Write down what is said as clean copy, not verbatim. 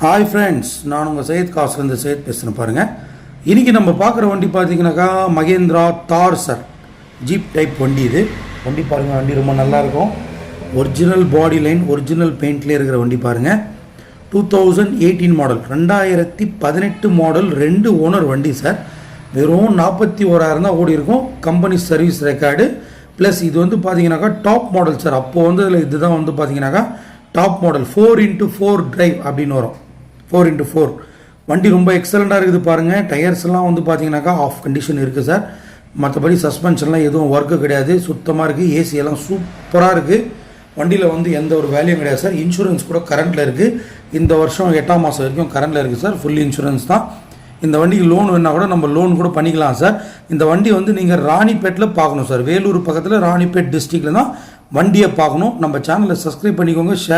Hi friends, நான் உங்கள் சையத் காசுலேருந்து சையத் பேசுகிறேன் பாருங்கள். இன்றைக்கி நம்ம பார்க்குற வண்டி பார்த்தீங்கன்னாக்கா மகேந்திரா தார் சார் ஜீப் டைப் வண்டி. இது வண்டி பாருங்கள், வண்டி ரொம்ப நல்லாயிருக்கும். ஒரிஜினல் பாடி லைன், ஒரிஜினல் பெயிண்ட்லேயே இருக்கிற வண்டி பாருங்கள். 2018 மாடல், 2018 மாடல், 2 ஓனர் வண்டி சார். வெறும் 41,000 தான் ஓடி இருக்கும். கம்பெனி சர்வீஸ் ரெக்கார்டு ப்ளஸ் இது வந்து பார்த்தீங்கன்னாக்கா டாப் மாடல் சார். அப்போது வந்து இதில் இதுதான் வந்து பார்த்தீங்கன்னாக்கா டாப் மாடல் 4x4 டிரைவ் அப்படின்னு வரும். 4x4 வண்டி ரொம்ப எக்ஸலண்ட்டாக இருக்குது பாருங்கள். டயர்ஸ் எல்லாம் வந்து பார்த்தீங்கன்னாக்கா ஆஃப் கண்டிஷன் இருக்குது சார். மற்றபடி சஸ்பென்ஷன்லாம் எதுவும் ஒர்க்கு கிடையாது, சுத்தமாக இருக்குது. ஏசி எல்லாம் சூப்பராக இருக்குது. வண்டியில் வந்து எந்த ஒரு வேல்யூம் கிடையாது சார். இன்சூரன்ஸ் கூட கரண்ட்டில் இருக்குது. இந்த வருஷம் 8ஆம் மாதம் வரைக்கும் கரண்ட்டில் இருக்குது சார். ஃபுல் இன்சூரன்ஸ் தான். இந்த வண்டிக்கு லோன் வேணால் கூட நம்ம லோன் கூட பண்ணிக்கலாம் சார். இந்த வண்டி வந்து நீங்கள் ராணிப்பேட்டில் பார்க்கணும் சார். வேலூர் பக்கத்தில் ராணிப்பேட் டிஸ்ட்ரிக்டில் தான் வண்டியை பார்க்கணும். நம்ம சேனலை சப்ஸ்கிரைப் பண்ணிக்கோங்க, ஷேர்